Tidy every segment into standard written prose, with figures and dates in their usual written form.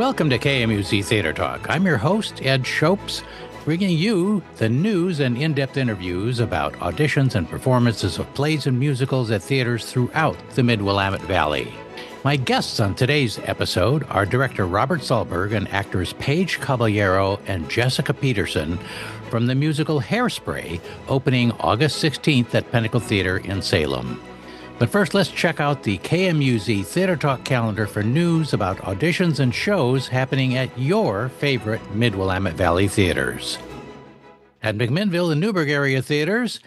Welcome to KMUZ Theater Talk. I'm your host, Ed Schoaps, bringing you the news and in-depth interviews about auditions and performances of plays and musicals at theaters throughout the Mid-Willamette Valley. My guests on today's episode are director Robert Salberg and actors Paige, Caballero, and Jessica Peterson from the musical HAIRSPRAY, opening August 16th at Pentacle Theatre in Salem. But first, let's check out the KMUZ Theater Talk calendar for news about auditions and shows happening at your favorite Mid-Willamette Valley theaters. At McMinnville and Newburgh area theaters,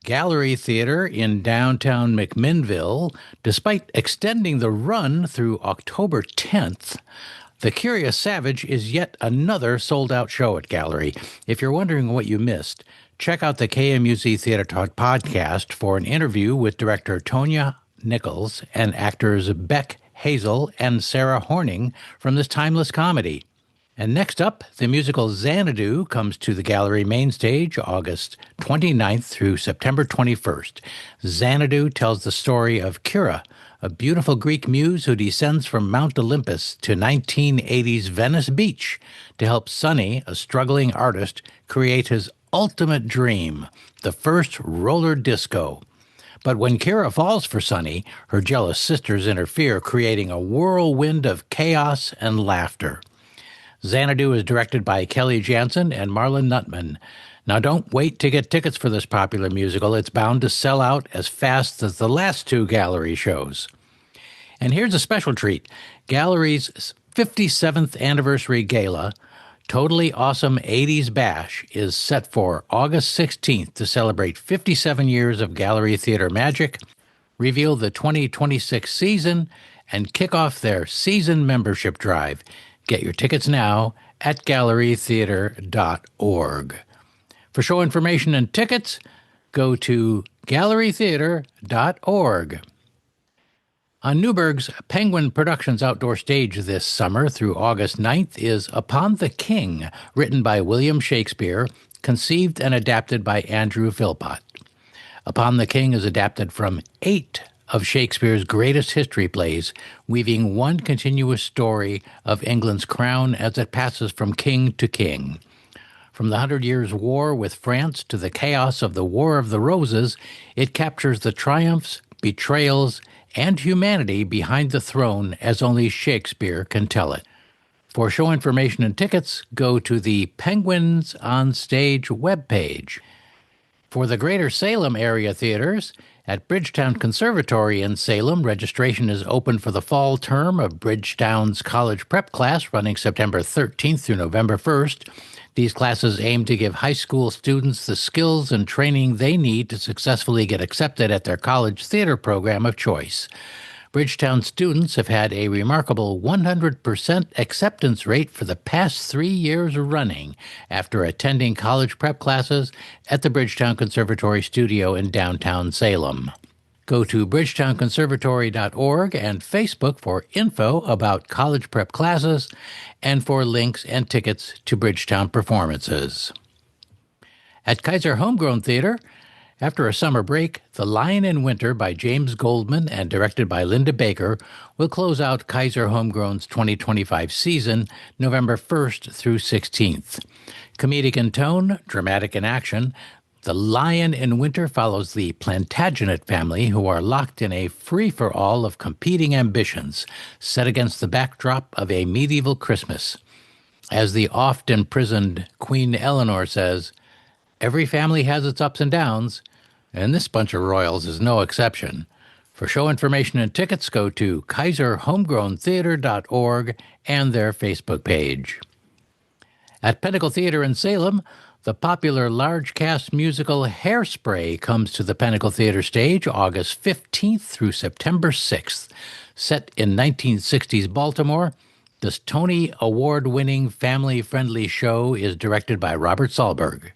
Gallery Theatre in downtown McMinnville, despite extending the run through October 10th, The Curious Savage is yet another sold-out show at Gallery. If you're wondering what you missed, check out the KMUZ Theater Talk podcast for an interview with director Tonya Nichols and actors Beck Hazel and Sarah Horning from this timeless comedy. And next up, the musical Xanadu comes to the Gallery main stage August 29th through September 21st. Xanadu tells the story of Kyra, a beautiful Greek muse who descends from Mount Olympus to 1980s Venice Beach to help Sonny, a struggling artist, create his ultimate dream, the first roller disco. But when Kyra falls for Sonny, her jealous sisters interfere, creating a whirlwind of chaos and laughter. Xanadu is directed by Kelly Jansen and Marlon Nutman. Now don't wait to get tickets for this popular musical. It's bound to sell out as fast as the last two Gallery shows. And here's a special treat. Gallery's 57th anniversary gala, Totally Awesome 80s Bash, is set for August 16th to celebrate 57 years of Gallery Theater magic, reveal the 2026 season, and kick off their season membership drive. Get your tickets now at gallerytheater.org. For show information and tickets, go to gallerytheater.org. On Newburgh's Penguin Productions outdoor stage this summer through August 9th is Upon the King, written by William Shakespeare, conceived and adapted by Andrew Philpott. Upon the King is adapted from 8 of Shakespeare's greatest history plays, weaving one continuous story of England's crown as it passes from king to king. From the 100 Years' War with France to the chaos of the War of the Roses, it captures the triumphs, betrayals, and humanity behind the throne as only Shakespeare can tell it. For show information and tickets, go to the Penguins on Stage webpage. For the Greater Salem area theaters, at Bridgetown Conservatory in Salem, registration is open for the fall term of Bridgetown's college prep class running September 13th through November 1st. These classes aim to give high school students the skills and training they need to successfully get accepted at their college theater program of choice. Bridgetown students have had a remarkable 100% acceptance rate for the past 3 years running after attending college prep classes at the Bridgetown Conservatory Studio in downtown Salem. Go to bridgetownconservatory.org and Facebook for info about college prep classes and for links and tickets to Bridgetown performances. At Kaiser Homegrown Theater, after a summer break, The Lion in Winter by James Goldman and directed by Linda Baker will close out Kaiser Homegrown's 2025 season, November 1st through 16th. Comedic in tone, dramatic in action, The Lion in Winter follows the Plantagenet family who are locked in a free-for-all of competing ambitions, set against the backdrop of a medieval Christmas. As the oft-imprisoned Queen Eleanor says, "Every family has its ups and downs, and this bunch of royals is no exception." For show information and tickets, go to kaiserhomegrowntheater.org and their Facebook page. At Pentacle Theatre in Salem, the popular large-cast musical HAIRSPRAY comes to the Pentacle Theatre stage August 15th through September 6th. Set in 1960s Baltimore, this Tony Award-winning family-friendly show is directed by Robert Salberg.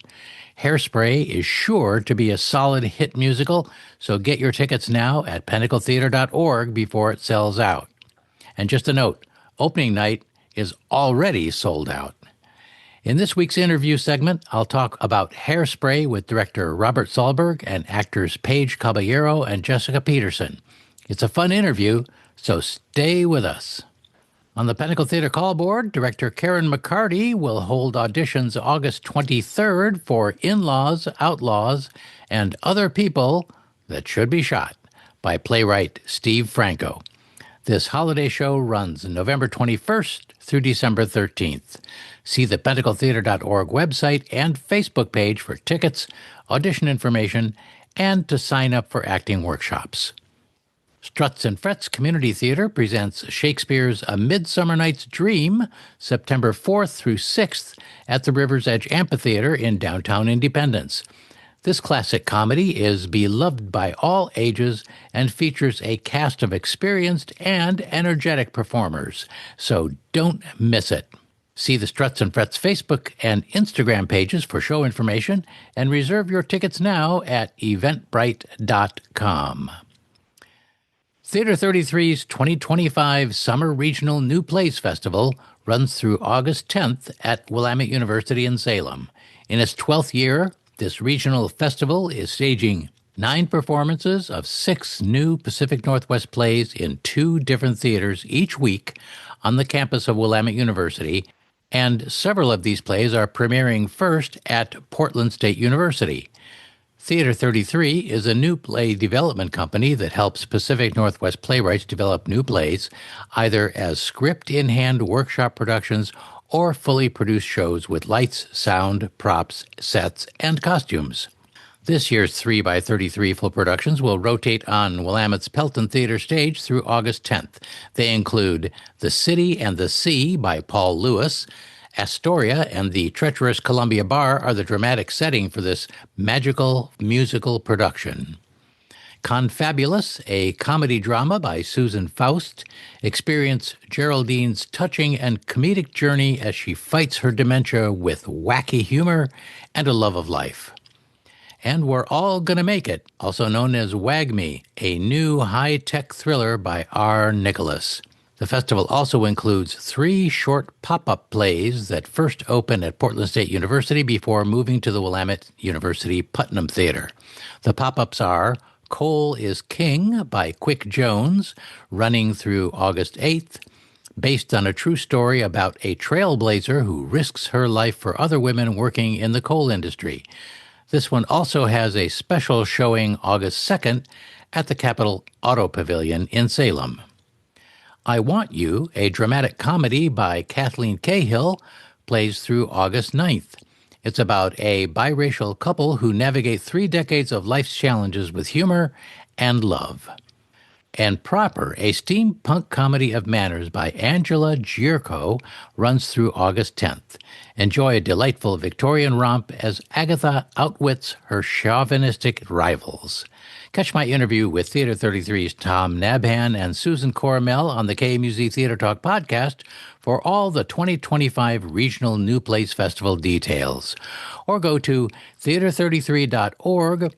HAIRSPRAY is sure to be a solid hit musical, so get your tickets now at pentacletheater.org before it sells out. And just a note, opening night is already sold out. In this week's interview segment, I'll talk about HAIRSPRAY with director Robert Salberg and actors Paige, Caballero, and Jessica Peterson. It's a fun interview, so stay with us. On the Pentacle Theatre call board, director Karen McCarty will hold auditions August 23rd for In-Laws, Outlaws, and Other People That Should Be Shot by playwright Steve Franco. This holiday show runs November 21st through December 13th. See the pentacletheatre.org website and Facebook page for tickets, audition information, and to sign up for acting workshops. Struts and Frets Community Theater presents Shakespeare's A Midsummer Night's Dream, September 4th through 6th at the River's Edge Amphitheater in downtown Independence. This classic comedy is beloved by all ages and features a cast of experienced and energetic performers, so don't miss it. See the Struts and Frets Facebook and Instagram pages for show information and reserve your tickets now at eventbrite.com. Theater 33's 2025 Summer Regional New Plays Festival runs through August 10th at Willamette University in Salem. In its 12th year, this regional festival is staging 9 performances of 6 new Pacific Northwest plays in 2 different theaters each week on the campus of Willamette University, and several of these plays are premiering first at Portland State University. Theater 33 is a new play development company that helps Pacific Northwest playwrights develop new plays, either as script-in-hand workshop productions or fully produced shows with lights, sound, props, sets, and costumes. This year's 3x33 full productions will rotate on Willamette's Pelton Theater stage through August 10th. They include The City and the Sea by Paul Lewis. Astoria and the treacherous Columbia Bar are the dramatic setting for this magical musical production. Confabulous, a comedy drama by Susan Faust, experience Geraldine's touching and comedic journey as she fights her dementia with wacky humor and a love of life. And We're All Gonna Make It, also known as Wag Me, a new high-tech thriller by R. Nicholas. The festival also includes 3 short pop-up plays that first open at Portland State University before moving to the Willamette University Putnam Theater. The pop-ups are Coal is King by Quick Jones, running through August 8th, based on a true story about a trailblazer who risks her life for other women working in the coal industry. This one also has a special showing August 2nd at the Capitol Auto Pavilion in Salem. I Want You, a dramatic comedy by Kathleen Cahill, plays through August 9th. It's about a biracial couple who navigate 3 decades of life's challenges with humor and love. And Proper, a steampunk comedy of manners by Angela Gierko, runs through August 10th. Enjoy a delightful Victorian romp as Agatha outwits her chauvinistic rivals. Catch my interview with Theater 33's Tom Nabhan and Susan Coramel on the KMUZ Theater Talk podcast for all the 2025 Regional New Plays Festival details. Or go to theater33.org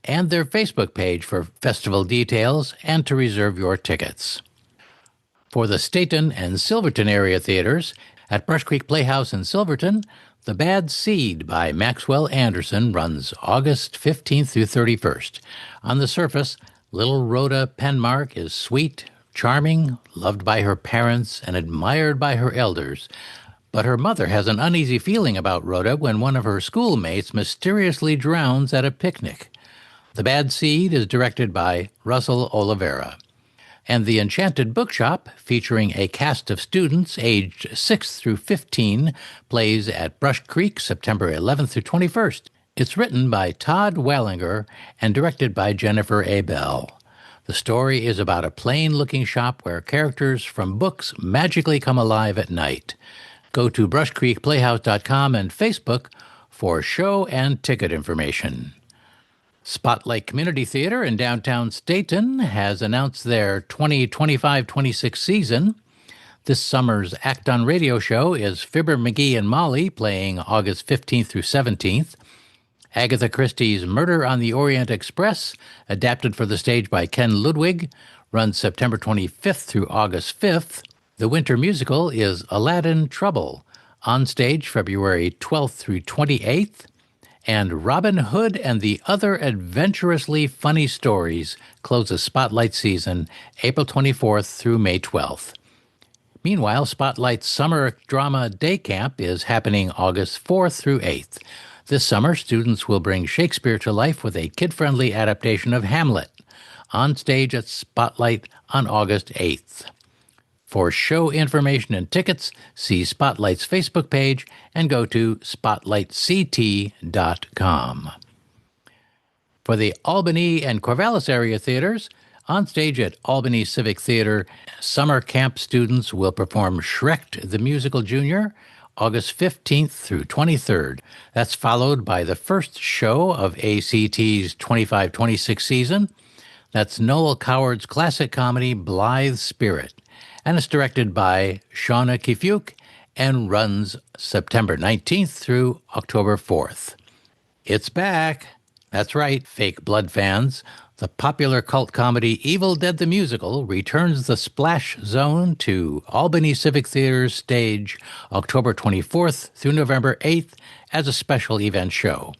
and their Facebook page for festival details and to reserve your tickets. For the Staten and Silverton area theaters, at Brush Creek Playhouse in Silverton, The Bad Seed by Maxwell Anderson runs August 15th through 31st. On the surface, little Rhoda Penmark is sweet, charming, loved by her parents, and admired by her elders. But her mother has an uneasy feeling about Rhoda when one of her schoolmates mysteriously drowns at a picnic. The Bad Seed is directed by Russell Oliveira. And The Enchanted Bookshop, featuring a cast of students aged 6 through 15, plays at Brush Creek September 11th through 21st. It's written by Todd Wallinger and directed by Jennifer A. Bell. The story is about a plain-looking shop where characters from books magically come alive at night. Go to brushcreekplayhouse.com and Facebook for show and ticket information. Spotlight Community Theater in downtown Staten has announced their 2025-26 season. This summer's Act On Radio show is Fibber McGee and Molly, playing August 15th through 17th. Agatha Christie's Murder on the Orient Express, adapted for the stage by Ken Ludwig, runs September 25th through August 5th. The winter musical is Aladdin Trouble, on stage February 12th through 28th. And Robin Hood and the Other Adventurously Funny Stories closes Spotlight season April 24th through May 12th. Meanwhile, Spotlight's Summer Drama Day Camp is happening August 4th through 8th. This summer, students will bring Shakespeare to life with a kid-friendly adaptation of Hamlet on stage at Spotlight on August 8th. For show information and tickets, see Spotlight's Facebook page and go to spotlightct.com. For the Albany and Corvallis area theaters, on stage at Albany Civic Theater, summer camp students will perform Shrek the Musical Junior, August 15th through 23rd. That's followed by the first show of ACT's 25-26 season. That's Noel Coward's classic comedy Blithe Spirit, and it's directed by Shauna Kifuk and runs September 19th through October 4th. It's back. That's right, fake blood fans. The popular cult comedy Evil Dead the Musical returns the Splash Zone to Albany Civic Theater's stage October 24th through November 8th as a special event show.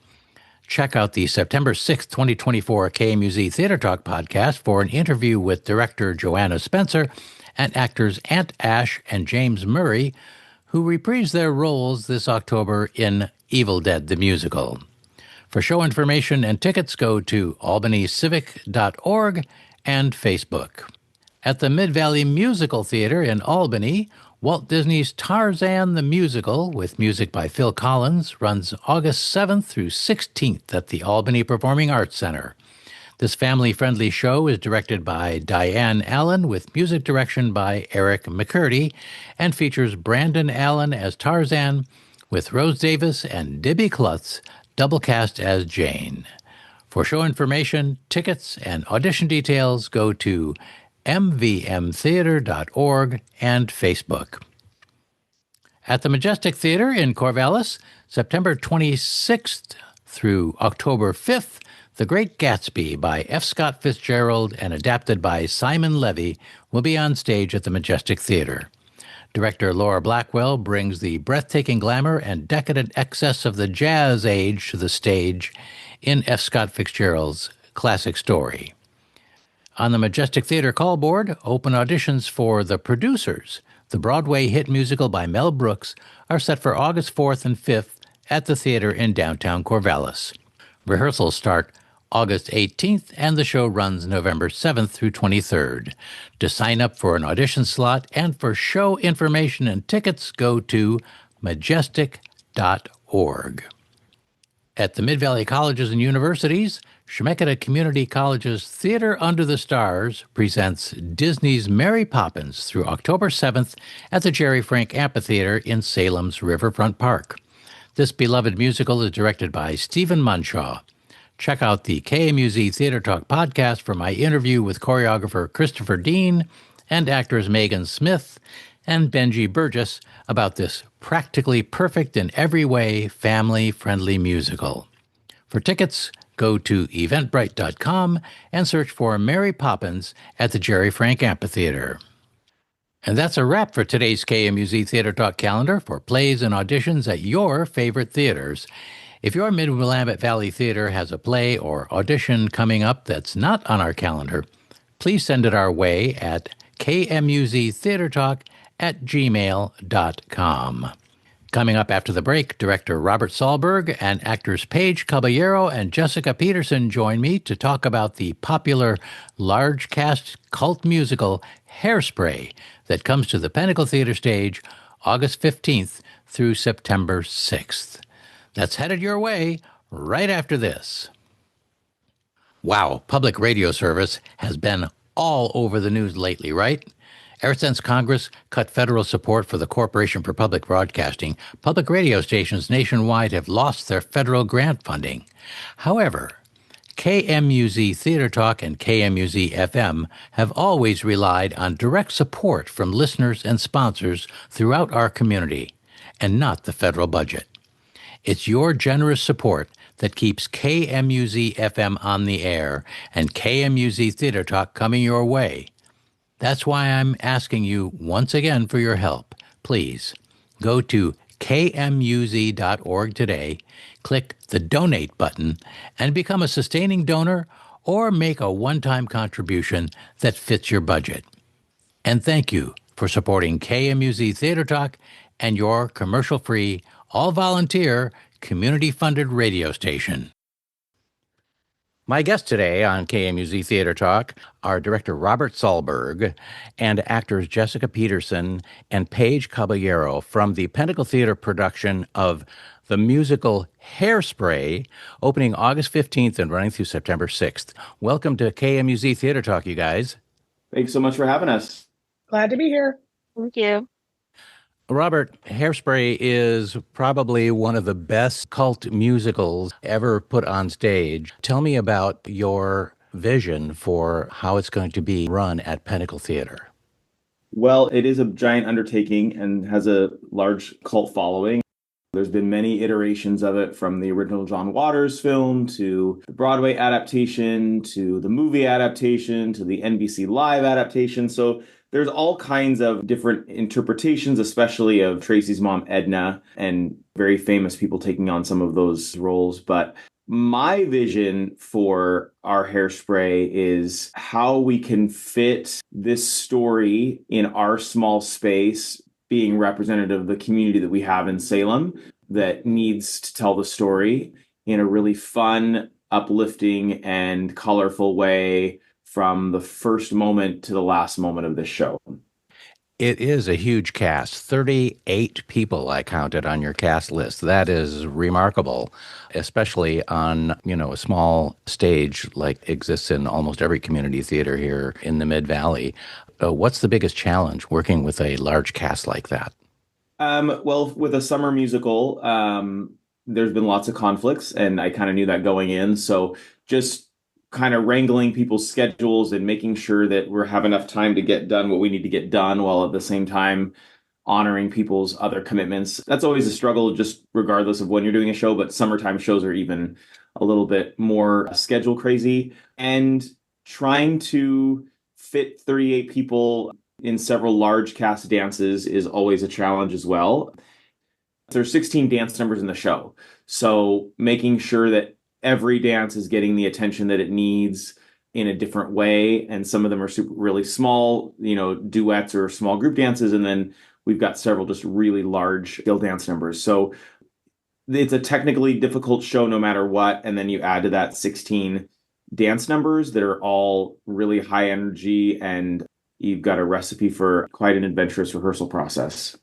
Check out the September 6th, 2024 KMUZ Theater Talk podcast for an interview with director Joanna Spencer and actors Aunt Ash and James Murray, who reprise their roles this October in Evil Dead the Musical. For show information and tickets, go to albanycivic.org and Facebook. At the Mid-Valley Musical Theater in Albany, Walt Disney's Tarzan the Musical, with music by Phil Collins, runs August 7th through 16th at the Albany Performing Arts Center. This family-friendly show is directed by Diane Allen with music direction by Eric McCurdy and features Brandon Allen as Tarzan with Rose Davis and Debbie Klutz double cast as Jane. For show information, tickets, and audition details, go to mvmtheater.org and Facebook. At the Majestic Theater in Corvallis, September 26th through October 5th, The Great Gatsby by F. Scott Fitzgerald and adapted by Simon Levy will be on stage at the Majestic Theater. Director Laura Blackwell brings the breathtaking glamour and decadent excess of the jazz age to the stage in F. Scott Fitzgerald's classic story. On the Majestic Theater call board, open auditions for The Producers, the Broadway hit musical by Mel Brooks, are set for August 4th and 5th at the theater in downtown Corvallis. Rehearsals start August 18th, and the show runs November 7th through 23rd. To sign up for an audition slot and for show information and tickets, go to majestic.org. At the Mid-Valley Colleges and Universities, Chemeketa Community College's Theater Under the Stars presents Disney's Mary Poppins through October 7th at the Jerry Frank Amphitheater in Salem's Riverfront Park. This beloved musical is directed by Stephen Munshaw. Check out the KMUZ Theater Talk podcast for my interview with choreographer Christopher Dean and actors Megan Smith and Benji Burgess about this practically perfect in every way family-friendly musical. For tickets, go to eventbrite.com and search for Mary Poppins at the Jerry Frank Amphitheater. And that's a wrap for today's KMUZ Theater Talk calendar for plays and auditions at your favorite theaters. If your Mid-Willamette Valley Theater has a play or audition coming up that's not on our calendar, please send it our way at kmuztheatertalk@gmail.com. Coming up after the break, director Robert Salberg and actors Paige, Caballero, and Jessica Peterson join me to talk about the popular large-cast cult musical HAIRSPRAY that comes to the Pentacle Theatre stage August 15th through September 6th. That's headed your way right after this. Wow, public radio service has been all over the news lately, right? Ever since Congress cut federal support for the Corporation for Public Broadcasting, public radio stations nationwide have lost their federal grant funding. However, KMUZ Theater Talk and KMUZ FM have always relied on direct support from listeners and sponsors throughout our community, and not the federal budget. It's your generous support that keeps KMUZ FM on the air and KMUZ Theater Talk coming your way. That's why I'm asking you once again for your help. Please go to kmuz.org today, click the Donate button, and become a sustaining donor or make a one-time contribution that fits your budget. And thank you for supporting KMUZ Theater Talk and your commercial-free, all-volunteer, community-funded radio station. My guests today on KMUZ Theater Talk are director Robert Salberg and actors Jessica Peterson and Paige Caballero from the Pentacle Theatre production of the musical HAIRSPRAY, opening August 15th and running through September 6th. Welcome to KMUZ Theater Talk, you guys. Thanks so much for having us. Glad to be here. Thank you. Robert, HAIRSPRAY is probably one of the best cult musicals ever put on stage. Tell me about your vision for how it's going to be run at Pentacle Theatre. Well, it is a giant undertaking and has a large cult following. There's been many iterations of it, from the original John Waters film to the Broadway adaptation to the movie adaptation to the NBC Live adaptation. So there's all kinds of different interpretations, especially of Tracy's mom, Edna, and very famous people taking on some of those roles. But my vision for our HAIRSPRAY is how we can fit this story in our small space, being representative of the community that we have in Salem that needs to tell the story in a really fun, uplifting, and colorful way from the first moment to the last moment of this show. It is a huge cast, 38 people I counted on your cast list. That is remarkable, especially on, a small stage like exists in almost every community theater here in the Mid-Valley. What's the biggest challenge working with a large cast like that? Well, with a summer musical, there's been lots of conflicts, and I kind of knew that going in. So just kind of wrangling people's schedules and making sure that we have enough time to get done what we need to get done, while at the same time honoring people's other commitments. That's always a struggle, just regardless of when you're doing a show, but summertime shows are even a little bit more schedule crazy. And trying to fit 38 people in several large cast dances is always a challenge as well. There's 16 dance numbers in the show, so making sure that every dance is getting the attention that it needs in a different way. And some of them are really small, duets or small group dances. And then we've got several just really large scale dance numbers. So it's a technically difficult show no matter what. And then you add to that 16 dance numbers that are all really high energy, and you've got a recipe for quite an adventurous rehearsal process.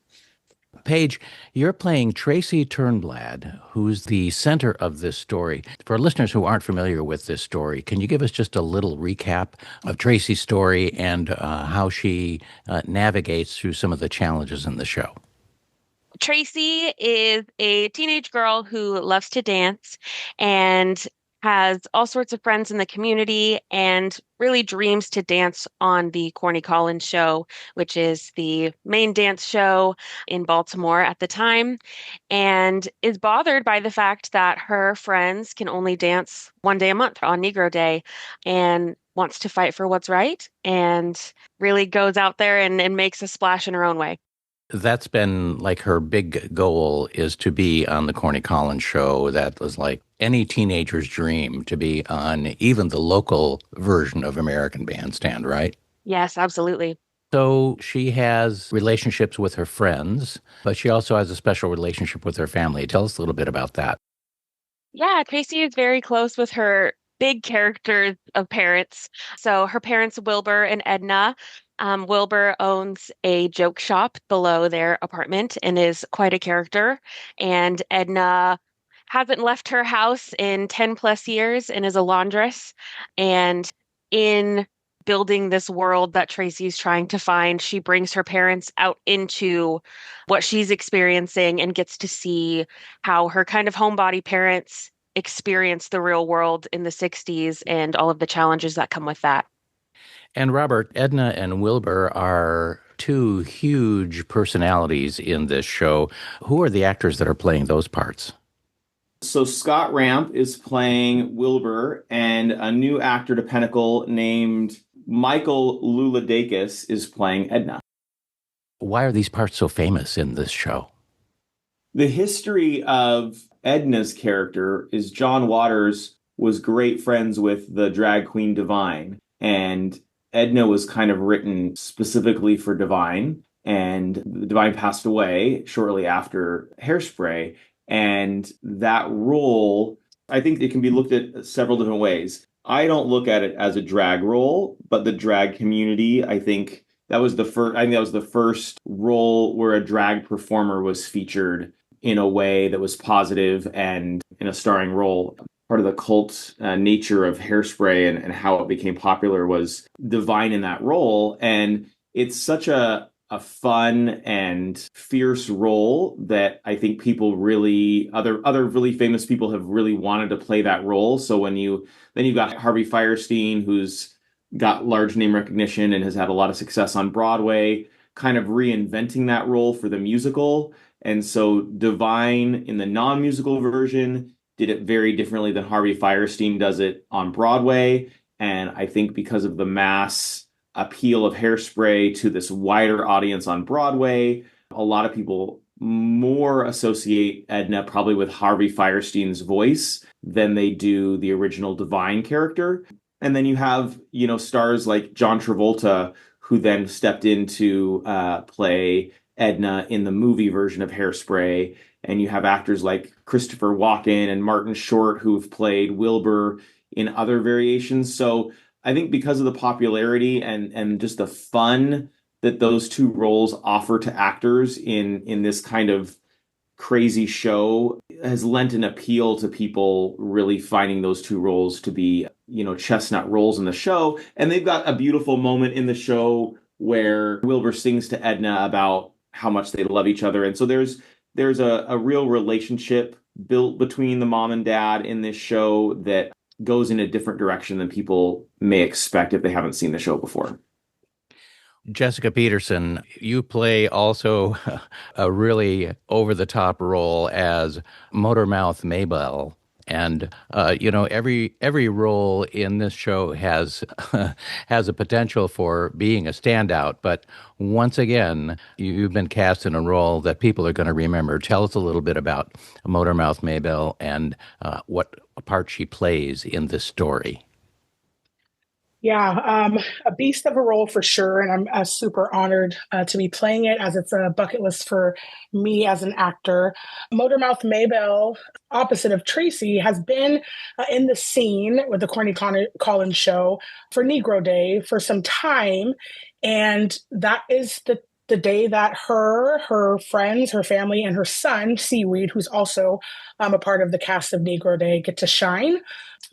Paige, you're playing Tracy Turnblad, who's the center of this story. For listeners who aren't familiar with this story, can you give us just a little recap of Tracy's story and how she navigates through some of the challenges in the show? Tracy is a teenage girl who loves to dance and has all sorts of friends in the community and really dreams to dance on the Corny Collins show, which is the main dance show in Baltimore at the time, and is bothered by the fact that her friends can only dance one day a month on Negro Day, and wants to fight for what's right and really goes out there and makes a splash in her own way. That's been like her big goal, is to be on the Corny Collins show. That was like any teenager's dream, to be on even the local version of American Bandstand, right? Yes, absolutely. So she has relationships with her friends, but she also has a special relationship with her family. Tell us a little bit about that. Yeah, Tracy is very close with her big characters of parents. So her parents, Wilbur and Edna. Wilbur owns a joke shop below their apartment and is quite a character. And Edna hasn't left her house in 10 plus years and is a laundress. And in building this world that Tracy's trying to find, she brings her parents out into what she's experiencing and gets to see how her kind of homebody parents experience the real world in the 60s and all of the challenges that come with that. And Robert, Edna and Wilbur are two huge personalities in this show. Who are the actors that are playing those parts? So Scott Ramp is playing Wilbur, and a new actor to Pentacle named Michael Luladakis is playing Edna. Why are these parts so famous in this show? The history of Edna's character is John Waters was great friends with the drag queen Divine, and Edna was kind of written specifically for Divine, and Divine passed away shortly after Hairspray. And that role, I think it can be looked at several different ways. I don't look at it as a drag role, but the drag community, I think that was the first. I think that was the first role where a drag performer was featured in a way that was positive and in a starring role. Part of the cult nature of Hairspray and how it became popular was Divine in that role, and it's such a fun and fierce role that I think people really other really famous people have really wanted to play that role. So you've got Harvey Fierstein, who's got large name recognition and has had a lot of success on Broadway, kind of reinventing that role for the musical. And so Divine in the non-musical version did it very differently than Harvey Fierstein does it on Broadway. And I think because of the mass appeal of Hairspray to this wider audience on Broadway, a lot of people more associate Edna probably with Harvey Fierstein's voice than they do the original Divine character. And then you have, stars like John Travolta, who then stepped in to play Edna in the movie version of Hairspray. And you have actors like Christopher Walken and Martin Short, who've played Wilbur in other variations. So I think because of the popularity and just the fun that those two roles offer to actors in this kind of crazy show has lent an appeal to people really finding those two roles to be, chestnut roles in the show. And they've got a beautiful moment in the show where Wilbur sings to Edna about how much they love each other. And so there's a real relationship built between the mom and dad in this show that goes in a different direction than people may expect if they haven't seen the show before. Jessica Peterson, you play also a really over-the-top role as Motormouth Maybelle. And, every role in this show has has a potential for being a standout. But once again, you've been cast in a role that people are going to remember. Tell us a little bit about Motormouth Maybelle and what part she plays in this story. Yeah, a beast of a role for sure. And I'm super honored to be playing it, as it's a bucket list for me as an actor. Motormouth Maybelle, opposite of Tracy, has been in the scene with the Corny Collins show for Negro Day for some time. And that is the day that her friends, her family, and her son, Seaweed, who's also a part of the cast of Negro Day, get to shine.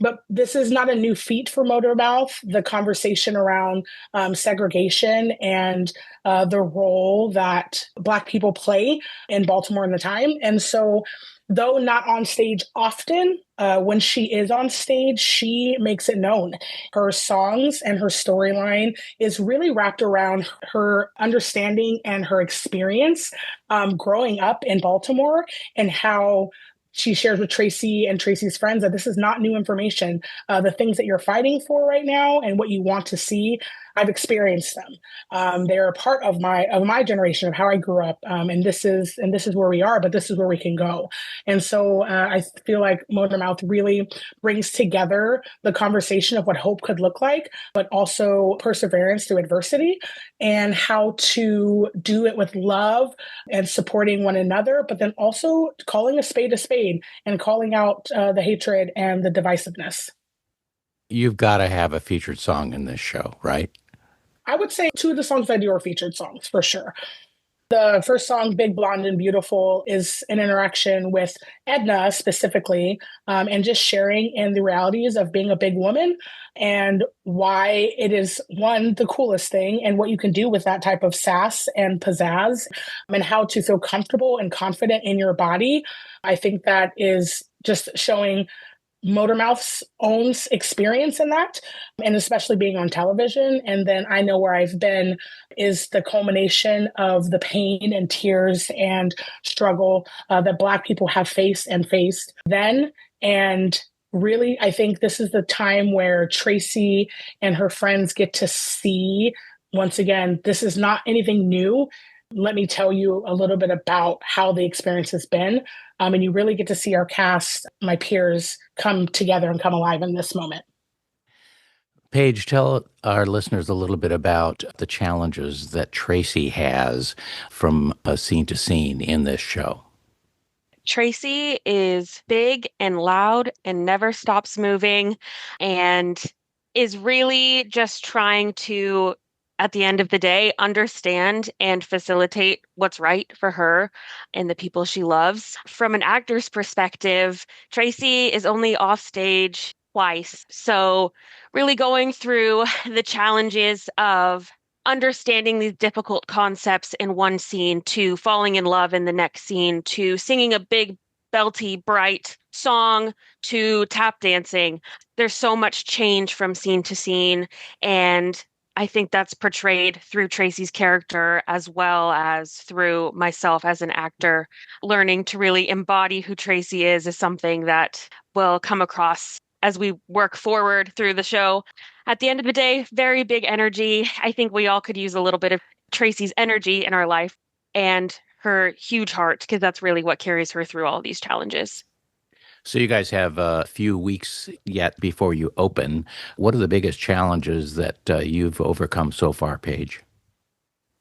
But this is not a new feat for Motormouth. The conversation around segregation and the role that Black people play in Baltimore in the time. And so, though not on stage often, when she is on stage, she makes it known. Her songs and her storyline is really wrapped around her understanding and her experience growing up in Baltimore, and how she shares with Tracy and Tracy's friends that this is not new information. The things that you're fighting for right now and what you want to see, I've experienced them. They're a part of my generation, of how I grew up, and this is where we are. But this is where we can go. And so I feel like Motormouth really brings together the conversation of what hope could look like, but also perseverance through adversity, and how to do it with love and supporting one another, but then also calling a spade and calling out the hatred and the divisiveness. You've got to have a featured song in this show, right? I would say two of the songs I do are featured songs for sure. The first song, Big Blonde and Beautiful, is an interaction with Edna specifically, and just sharing in the realities of being a big woman and why it is, one, the coolest thing, and what you can do with that type of sass and pizzazz, and how to feel comfortable and confident in your body. I think that is just showing Motormouth's own experience in that, and especially being on television. And then I Know Where I've Been is the culmination of the pain and tears and struggle that Black people have faced then. And really, I think this is the time where Tracy and her friends get to see, once again, this is not anything new. Let me tell you a little bit about how the experience has been. And you really get to see our cast, my peers, come together and come alive in this moment. Paige, tell our listeners a little bit about the challenges that Tracy has from scene to scene in this show. Tracy is big and loud and never stops moving and is really just trying to, at the end of the day, understand and facilitate what's right for her and the people she loves. From an actor's perspective, Tracy is only off stage twice. So, really going through the challenges of understanding these difficult concepts in one scene to falling in love in the next scene to singing a big belty bright song to tap dancing. There's so much change from scene to scene, and I think that's portrayed through Tracy's character as well as through myself as an actor. Learning to really embody who Tracy is something that will come across as we work forward through the show. At the end of the day, very big energy. I think we all could use a little bit of Tracy's energy in our life and her huge heart, because that's really what carries her through all these challenges. So you guys have a few weeks yet before you open. What are the biggest challenges that you've overcome so far, Paige?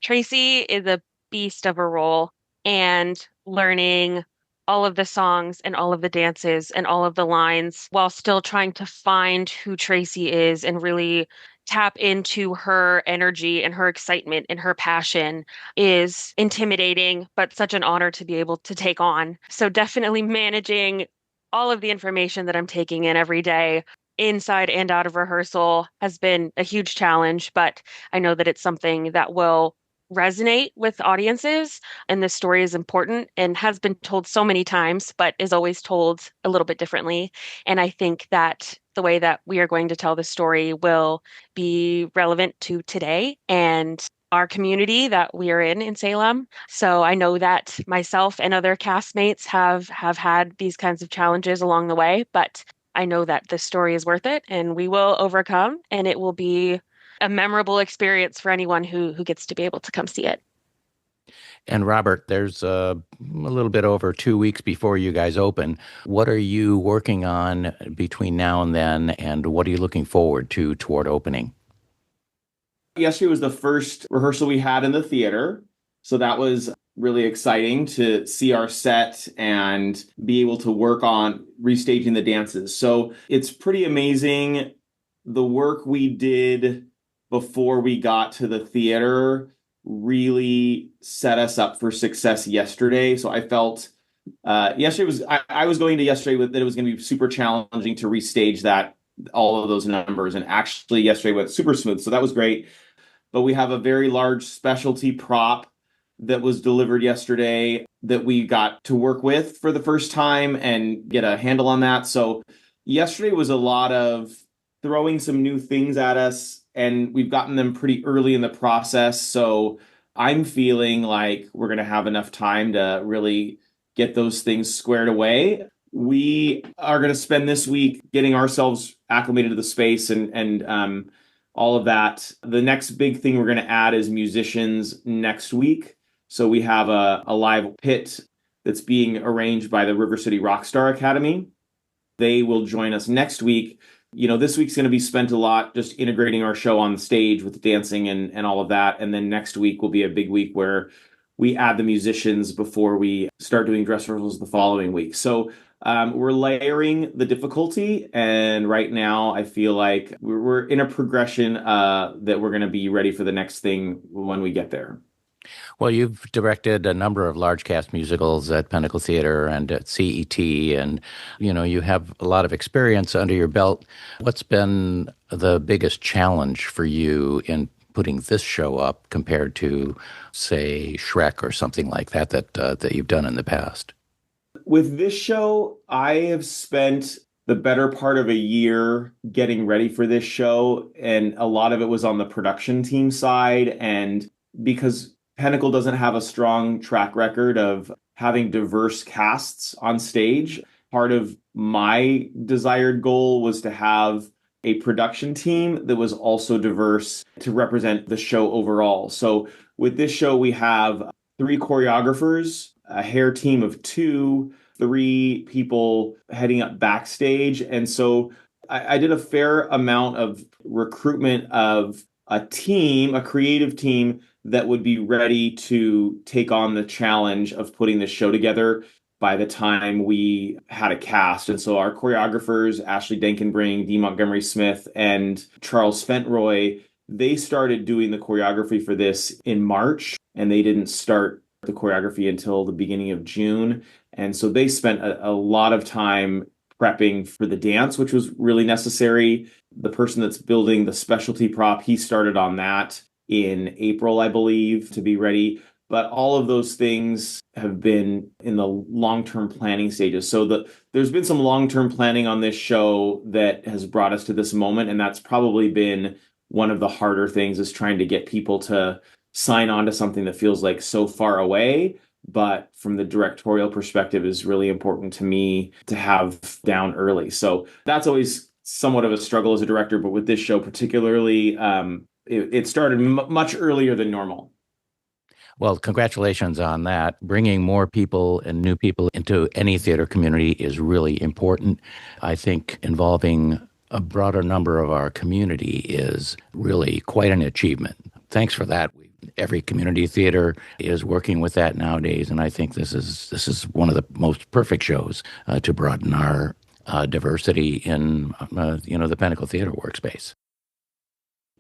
Tracy is a beast of a role, and learning all of the songs and all of the dances and all of the lines while still trying to find who Tracy is and really tap into her energy and her excitement and her passion is intimidating, but such an honor to be able to take on. So definitely managing all of the information that I'm taking in every day, inside and out of rehearsal, has been a huge challenge, but I know that it's something that will resonate with audiences, and this story is important and has been told so many times, but is always told a little bit differently. And I think that the way that we are going to tell the story will be relevant to today and our community that we are in Salem. So I know that myself and other castmates have had these kinds of challenges along the way, but I know that the story is worth it and we will overcome, and it will be a memorable experience for anyone who gets to be able to come see it. And Robert, there's a little bit over 2 weeks before you guys open. What are you working on between now and then, and what are you looking forward to toward opening? Yesterday was the first rehearsal we had in the theater, so that was really exciting to see our set and be able to work on restaging the dances. So it's pretty amazing the work we did before we got to the theater really set us up for success yesterday. So I felt yesterday was I was going to yesterday with that it was going to be super challenging to restage that all of those numbers, and actually yesterday went super smooth. So that was great. But we have a very large specialty prop that was delivered yesterday that we got to work with for the first time and get a handle on that. So yesterday was a lot of throwing some new things at us, and we've gotten them pretty early in the process. So I'm feeling like we're going to have enough time to really get those things squared away. We are going to spend this week getting ourselves acclimated to the space and all of that. The next big thing we're going to add is musicians next week. So we have a live pit that's being arranged by the River City Rockstar Academy. They will join us next week. You know, this week's going to be spent a lot just integrating our show on the stage with the dancing and all of that. And then next week will be a big week where we add the musicians before we start doing dress rehearsals the following week. So we're layering the difficulty. And right now I feel like we're in a progression that we're going to be ready for the next thing when we get there. Well, you've directed a number of large cast musicals at Pentacle Theatre and at CET, and you have a lot of experience under your belt. What's been the biggest challenge for you in putting this show up compared to, say, Shrek or something like that you've done in the past? With this show, I have spent the better part of a year getting ready for this show, and a lot of it was on the production team side. And because Pentacle doesn't have a strong track record of having diverse casts on stage, part of my desired goal was to have a production team that was also diverse to represent the show overall. So with this show, we have 3 choreographers, a hair team of 2, 3 people heading up backstage. And so I did a fair amount of recruitment of a team, a creative team that would be ready to take on the challenge of putting the show together by the time we had a cast. And so our choreographers, Ashley Denkenbring, Dee Montgomery Smith, and Charles Fentroy, they started doing the choreography for this in March, and they didn't start the choreography until the beginning of June. And so they spent a lot of time prepping for the dance, which was really necessary. The person that's building the specialty prop, he started on that in April, I believe, to be ready. But all of those things have been in the long-term planning stages. So there's been some long-term planning on this show that has brought us to this moment. And that's probably been one of the harder things, is trying to get people to sign on to something that feels like so far away, but from the directorial perspective is really important to me to have down early. So that's always somewhat of a struggle as a director, but with this show particularly, it started much earlier than normal. Well, congratulations on that. Bringing more people and new people into any theater community is really important. I think involving a broader number of our community is really quite an achievement. Thanks for that. Every community theater is working with that nowadays, and I think this is one of the most perfect shows to broaden our diversity in the Pentacle Theater workspace.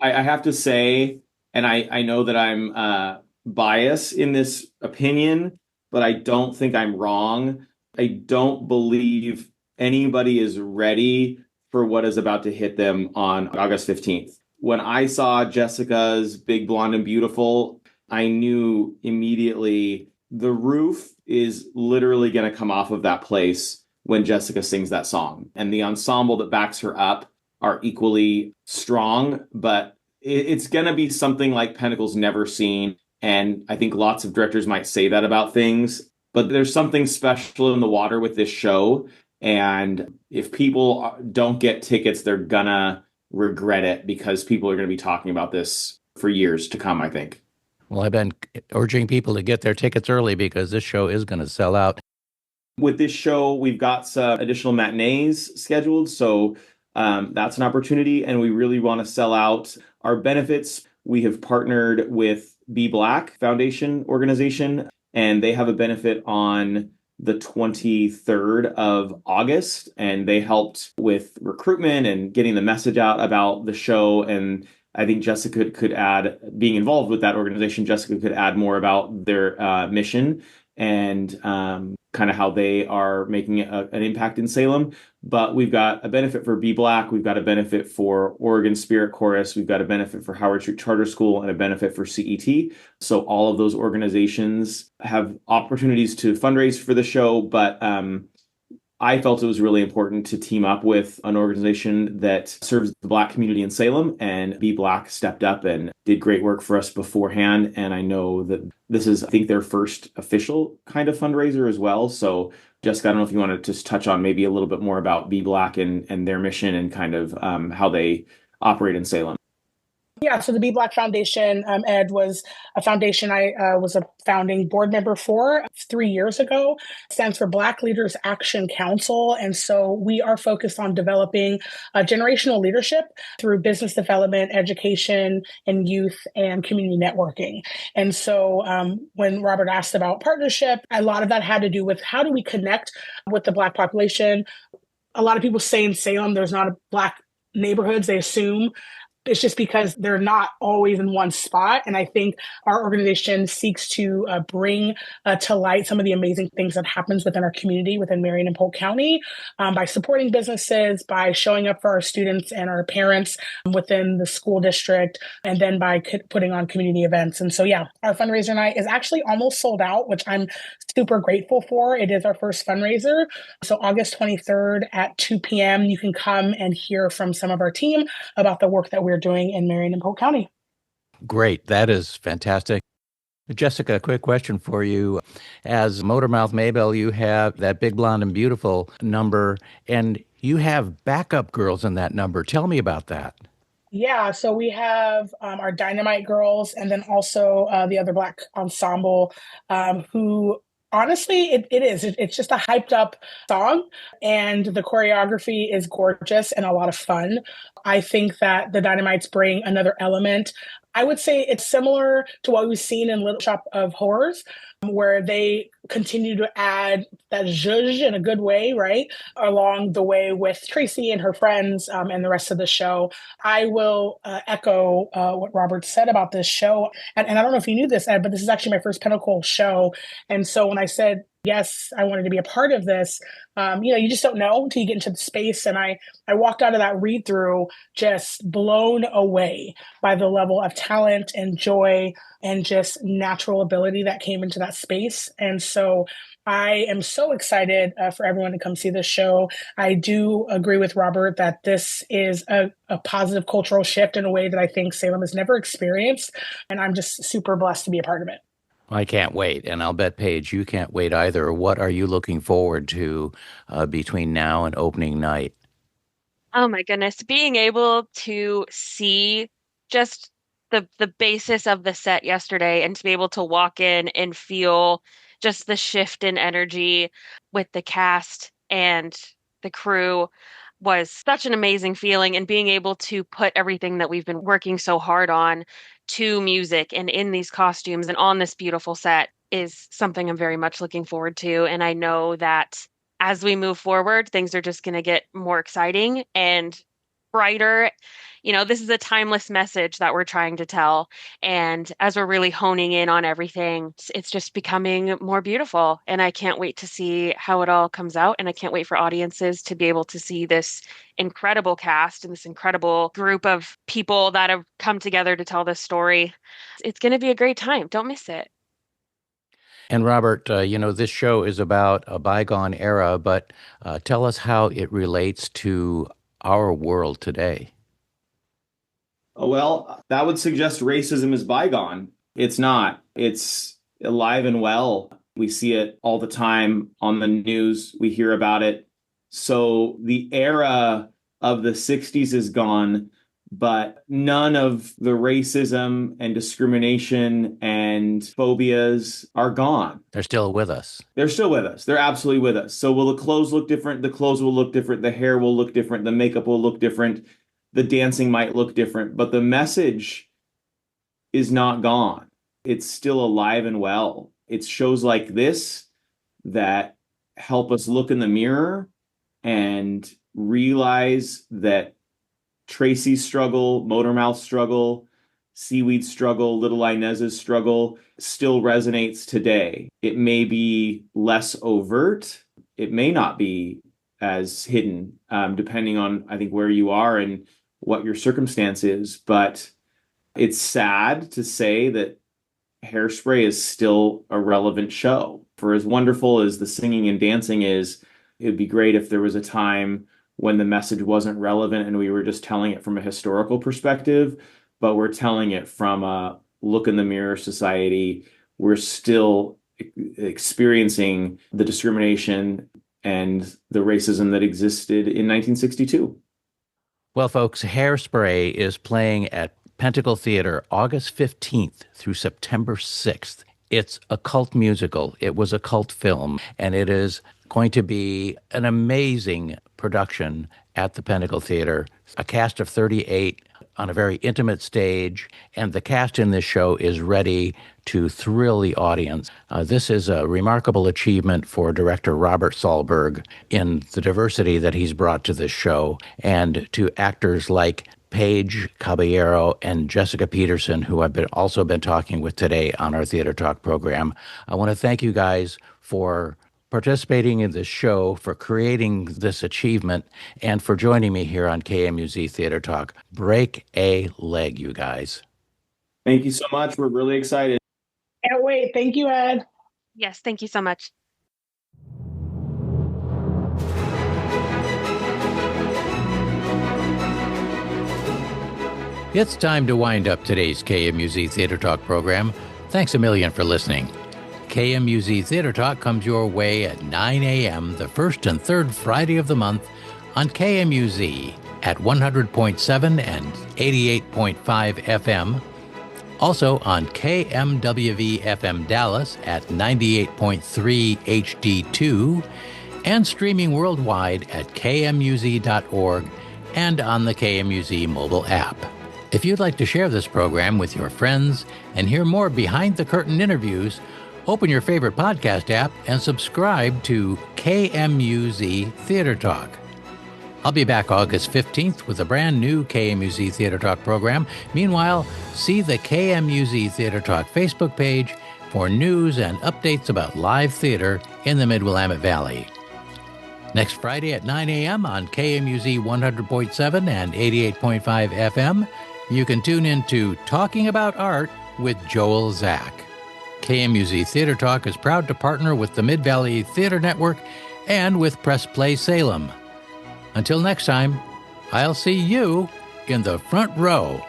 I have to say, and I know that I'm biased in this opinion, but I don't think I'm wrong. I don't believe anybody is ready for what is about to hit them on August 15th. When I saw Jessica's Big Blonde and Beautiful, I knew immediately the roof is literally going to come off of that place when Jessica sings that song. And the ensemble that backs her up are equally strong, but it's going to be something like Pentacle's never seen. And I think lots of directors might say that about things, but there's something special in the water with this show. And if people don't get tickets, they're gonna regret it, because people are going to be talking about this for years to come, I think. Well, I've been urging people to get their tickets early because this show is going to sell out. With this show, we've got some additional matinees scheduled, so that's an opportunity, and we really want to sell out our benefits. We have partnered with Be Black Foundation organization, and they have a benefit on the 23rd of August, and they helped with recruitment and getting the message out about the show. And I think Jessica could add, being involved with that organization, Jessica could add more about their mission and kind of how they are making an impact in Salem. But we've got a benefit for Be Black, we've got a benefit for Oregon Spirit Chorus, we've got a benefit for Howard Street Charter School, and a benefit for CET. So all of those organizations have opportunities to fundraise for the show, but I felt it was really important to team up with an organization that serves the Black community in Salem, and Be Black stepped up and did great work for us beforehand. And I know that this is, I think, their first official kind of fundraiser as well. So Jessica, I don't know if you want to just touch on maybe a little bit more about Be Black and their mission and kind of how they operate in Salem. Yeah, so the Be Black Foundation, Ed, was a foundation I was a founding board member for 3 years ago. It stands for Black Leaders Action Council. And so we are focused on developing generational leadership through business development, education, and youth and community networking. And so when Robert asked about partnership, a lot of that had to do with how do we connect with the Black population. A lot of people say in Salem, there's not a Black neighborhoods. They assume it's just because they're not always in one spot. And I think our organization seeks to bring to light some of the amazing things that happens within our community, within Marion and Polk County, by supporting businesses, by showing up for our students and our parents within the school district, and then by putting on community events. And so, yeah, our fundraiser night is actually almost sold out, which I'm super grateful for. It is our first fundraiser. So August 23rd at 2 p.m., you can come and hear from some of our team about the work that we're doing in Marion and Polk County. Great. That is fantastic. Jessica, a quick question for you. As Motormouth Maybelle, you have that Big Blonde and Beautiful number, and you have backup girls in that number. Tell me about that. Yeah, so we have our Dynamite girls, and then also the other Black ensemble who Honestly, it is. It's just a hyped up song, and the choreography is gorgeous and a lot of fun. I think that the Dynamites bring another element. I would say it's similar to what we've seen in Little Shop of Horrors, where they continue to add that zhuzh in a good way, right? Along the way with Tracy and her friends and the rest of the show. I will echo what Robert said about this show. And I don't know if you knew this, Ed, but this is actually my first Pentacle show. And so when I said, yes, I wanted to be a part of this, you just don't know until you get into the space. And I walked out of that read through just blown away by the level of talent and joy and just natural ability that came into that space. And so I am so excited for everyone to come see this show. I do agree with Robert that this is a positive cultural shift in a way that I think Salem has never experienced. And I'm just super blessed to be a part of it. I can't wait. And I'll bet, Paige, you can't wait either. What are you looking forward to between now and opening night? Oh my goodness, being able to see just the basis of the set yesterday and to be able to walk in and feel just the shift in energy with the cast and the crew was such an amazing feeling, and being able to put everything that we've been working so hard on to music and in these costumes and on this beautiful set is something I'm very much looking forward to. And I know that as we move forward, things are just going to get more exciting and brighter. This is a timeless message that we're trying to tell. And as we're really honing in on everything, it's just becoming more beautiful. And I can't wait to see how it all comes out. And I can't wait for audiences to be able to see this incredible cast and this incredible group of people that have come together to tell this story. It's going to be a great time. Don't miss it. And Robert, this show is about a bygone era, but tell us how it relates to our world today. Well, that would suggest racism is bygone. It's not. It's alive and well. We see it all the time on the news. We hear about it. So the era of the 60s is gone, but none of the racism and discrimination and phobias are gone. They're still with us. They're still with us. They're absolutely with us. So will the clothes look different? The clothes will look different. The hair will look different. The makeup will look different. The dancing might look different, but the message is not gone. It's still alive and well. It's shows like this that help us look in the mirror and realize that Tracy's struggle, Motormouth's struggle, Seaweed's struggle, Little Inez's struggle still resonates today. It may be less overt. It may not be as hidden, depending on, I think, where you are and what your circumstance is. But it's sad to say that Hairspray is still a relevant show. For as wonderful as the singing and dancing is, it would be great if there was a time when the message wasn't relevant and we were just telling it from a historical perspective, but we're telling it from a look in the mirror society. We're still experiencing the discrimination and the racism that existed in 1962. Well, folks, Hairspray is playing at Pentacle Theatre August 15th through September 6th. It's a cult musical. It was a cult film, and it is going to be an amazing production at the Pentacle Theatre. A cast of 38 on a very intimate stage, and the cast in this show is ready to thrill the audience. This is a remarkable achievement for director Robert Salberg in the diversity that he's brought to this show, and to actors like Paige, Caballero, and Jessica Peterson, who I've also been talking with today on our Theater Talk program. I want to thank you guys for participating in this show, for creating this achievement, and for joining me here on KMUZ Theater Talk. Break a leg, you guys. Thank you so much. We're really excited. Can't wait. Thank you, Ed. Yes, thank you so much. It's time to wind up today's KMUZ Theater Talk program. Thanks a million for listening. KMUZ Theater Talk comes your way at 9 a.m. the first and third Friday of the month on KMUZ at 100.7 and 88.5 FM. Also on KMWV-FM Dallas at 98.3 HD2 and streaming worldwide at kmuz.org and on the KMUZ mobile app. If you'd like to share this program with your friends and hear more behind-the-curtain interviews, open your favorite podcast app and subscribe to KMUZ Theater Talk. I'll be back August 15th with a brand new KMUZ Theater Talk program. Meanwhile, see the KMUZ Theater Talk Facebook page for news and updates about live theater in the Mid-Willamette Valley. Next Friday at 9 a.m. on KMUZ 100.7 and 88.5 FM, you can tune in to Talking About Art with Joel Zack. KMUZ Theater Talk is proud to partner with the Mid-Valley Theater Network and with Press Play Salem. Until next time, I'll see you in the front row.